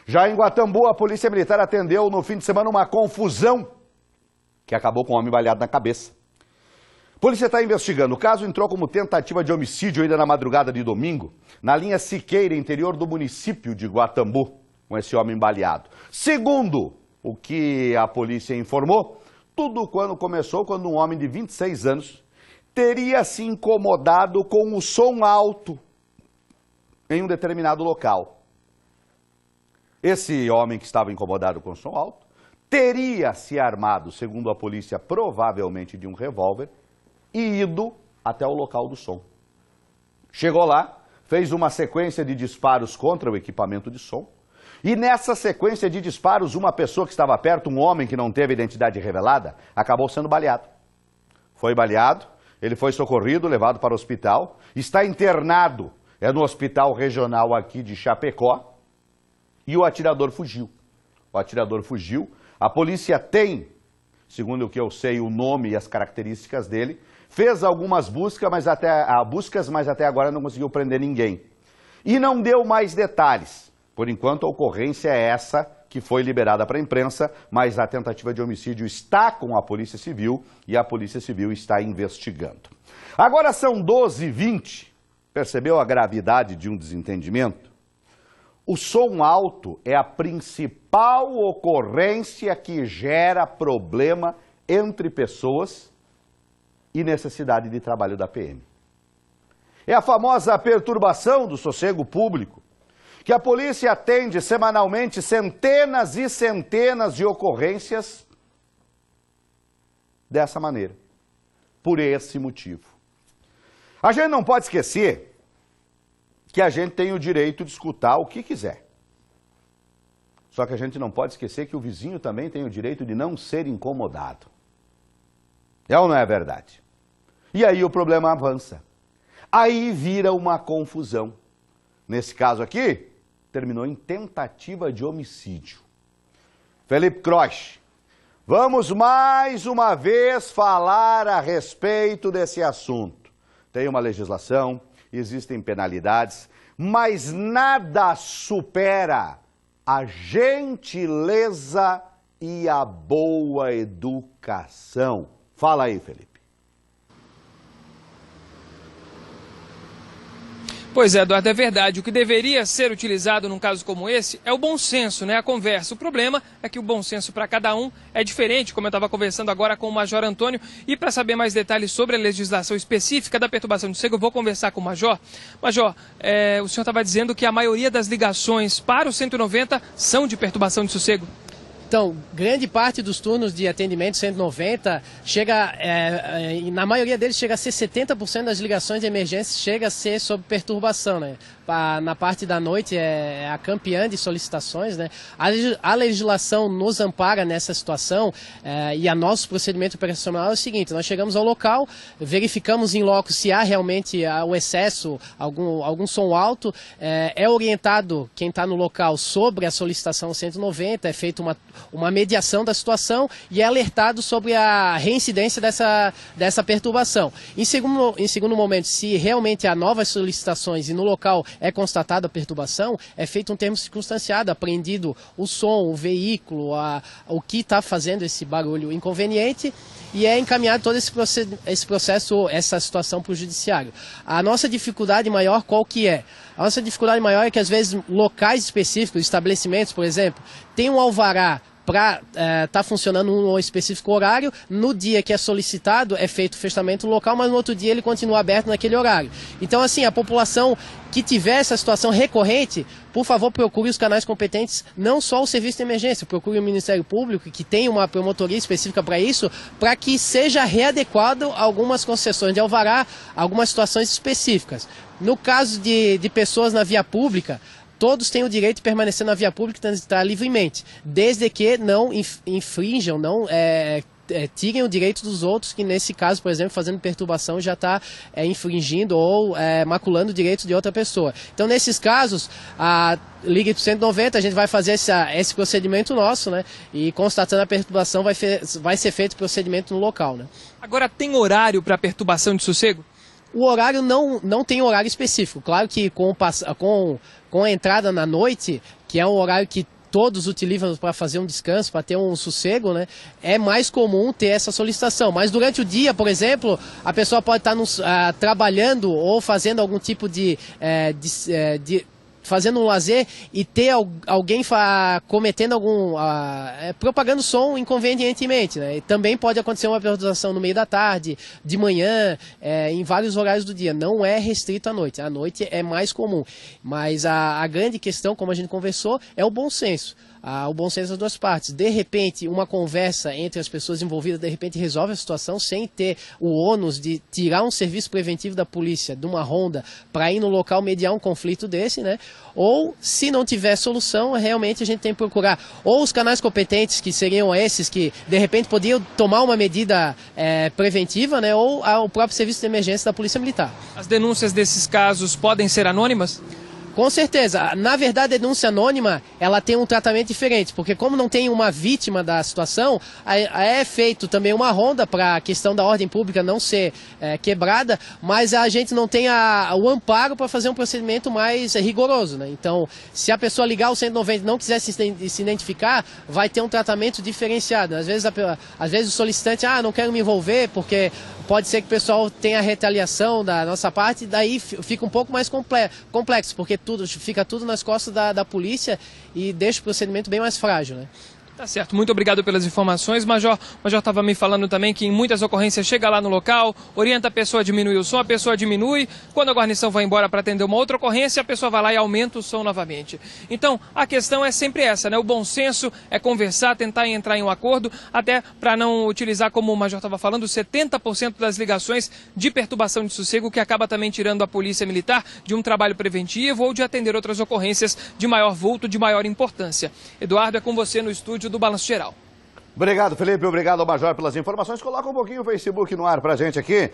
Já em Guatambu, a Polícia Militar atendeu no fim de semana uma confusão que acabou com um homem baleado na cabeça. A polícia está investigando. O caso entrou como tentativa de homicídio ainda na madrugada de domingo, na linha Siqueira, interior do município de Guatambu, com esse homem baleado. Segundo o que a polícia informou, tudo começou quando um homem de 26 anos teria se incomodado com o som alto em um determinado local. Esse homem que estava incomodado com o som alto teria se armado, segundo a polícia, provavelmente de um revólver e ido até o local do som. Chegou lá, fez uma sequência de disparos contra o equipamento de som e nessa sequência de disparos, uma pessoa que estava perto, um homem que não teve identidade revelada, acabou sendo baleado. Foi baleado, ele foi socorrido, levado para o hospital, está internado, no hospital regional aqui de Chapecó, e o atirador fugiu. O atirador fugiu. A polícia tem, segundo o que eu sei, o nome e as características dele. Fez algumas buscas, mas até agora não conseguiu prender ninguém. E não deu mais detalhes. Por enquanto, a ocorrência é essa que foi liberada para a imprensa, mas a tentativa de homicídio está com a Polícia Civil e a Polícia Civil está investigando. Agora são 12h20. Percebeu a gravidade de um desentendimento? O som alto é a principal ocorrência que gera problema entre pessoas e necessidade de trabalho da PM. É a famosa perturbação do sossego público, que a polícia atende semanalmente centenas e centenas de ocorrências dessa maneira, por esse motivo. A gente não pode esquecer que a gente tem o direito de escutar o que quiser. Só que a gente não pode esquecer que o vizinho também tem o direito de não ser incomodado. É ou não é verdade? E aí o problema avança. Aí vira uma confusão. Nesse caso aqui, terminou em tentativa de homicídio. Felipe Croix, vamos mais uma vez falar a respeito desse assunto. Tem uma legislação, existem penalidades, mas nada supera a gentileza e a boa educação. Fala aí, Felipe. Pois é, Eduardo, é verdade. O que deveria ser utilizado num caso como esse é o bom senso, né? A conversa. O problema é que o bom senso para cada um é diferente, como eu estava conversando agora com o Major Antônio. E para saber mais detalhes sobre a legislação específica da perturbação de sossego, eu vou conversar com o Major. Major, o senhor estava dizendo que a maioria das ligações para o 190 são de perturbação de sossego? Então, grande parte dos turnos de atendimento 190 chega, na maioria deles chega a ser 70% das ligações de emergência chega a ser sob perturbação, né? Na parte da noite é a campeã de solicitações, né? A legislação nos ampara nessa situação e a nosso procedimento operacional é o seguinte: nós chegamos ao local, verificamos em loco se há realmente o excesso, algum som alto, é orientado quem está no local sobre a solicitação 190, é feita uma mediação da situação e é alertado sobre a reincidência dessa perturbação. Em segundo momento, se realmente há novas solicitações e no local é constatada a perturbação, é feito um termo circunstanciado, apreendido o som, o veículo, o que está fazendo esse barulho inconveniente e é encaminhado todo esse processo, essa situação para o judiciário. A nossa dificuldade maior qual que é? A nossa dificuldade maior é que às vezes locais específicos, estabelecimentos, por exemplo, tem um alvará para estar funcionando um específico horário, no dia que é solicitado é feito o fechamento local, mas no outro dia ele continua aberto naquele horário. Então assim, a população que tiver essa situação recorrente, por favor procure os canais competentes, não só o serviço de emergência, procure o Ministério Público, que tem uma promotoria específica para isso, para que seja readequado algumas concessões de alvará, algumas situações específicas. No caso de pessoas na via pública, todos têm o direito de permanecer na via pública e transitar livremente, desde que não infringam, não tirem o direito dos outros, que nesse caso, por exemplo, fazendo perturbação já está infringindo ou maculando o direito de outra pessoa. Então, nesses casos, ligue para o 190, a gente vai fazer esse procedimento nosso, né? E constatando a perturbação, vai ser feito o procedimento no local, né? Agora, tem horário para perturbação de sossego? O horário não tem horário específico. Claro que com a entrada na noite, que é um horário que todos utilizam para fazer um descanso, para ter um sossego, né? É mais comum ter essa solicitação. Mas durante o dia, por exemplo, a pessoa pode estar trabalhando ou fazendo algum tipo fazendo um lazer e ter alguém cometendo propagando som inconvenientemente, né? E também pode acontecer uma perturbação no meio da tarde, de manhã, em vários horários do dia. Não é restrito à noite. À noite é mais comum. Mas a grande questão, como a gente conversou, é o bom senso. O bom senso das duas partes. De repente, uma conversa entre as pessoas envolvidas, de repente resolve a situação sem ter o ônus de tirar um serviço preventivo da polícia de uma ronda para ir no local mediar um conflito desse, né? Ou, se não tiver solução, realmente a gente tem que procurar ou os canais competentes, que seriam esses que, de repente, podiam tomar uma medida preventiva, né? Ou o próprio serviço de emergência da Polícia Militar. As denúncias desses casos podem ser anônimas? Com certeza. Na verdade, a denúncia anônima, ela tem um tratamento diferente, porque como não tem uma vítima da situação, é feito também uma ronda para a questão da ordem pública não ser quebrada, mas a gente não tem o amparo para fazer um procedimento mais rigoroso, né? Então, se a pessoa ligar o 190 e não quiser se identificar, vai ter um tratamento diferenciado. Às vezes o solicitante, não quero me envolver, porque pode ser que o pessoal tenha retaliação da nossa parte, daí fica um pouco mais complexo, porque fica tudo nas costas da polícia e deixa o procedimento bem mais frágil, né? Tá certo, muito obrigado pelas informações, Major. O Major estava me falando também que em muitas ocorrências chega lá no local, orienta a pessoa a diminuir o som, a pessoa diminui, quando a guarnição vai embora para atender uma outra ocorrência, a pessoa vai lá e aumenta o som novamente. Então, a questão é sempre essa, né? O bom senso é conversar, tentar entrar em um acordo, até para não utilizar, como o Major estava falando, 70% das ligações de perturbação de sossego, que acaba também tirando a Polícia Militar de um trabalho preventivo ou de atender outras ocorrências de maior vulto, de maior importância. Eduardo, é com você no estúdio do Balanço Geral. Obrigado, Felipe. Obrigado ao Major pelas informações. Coloca um pouquinho o Facebook no ar pra gente aqui.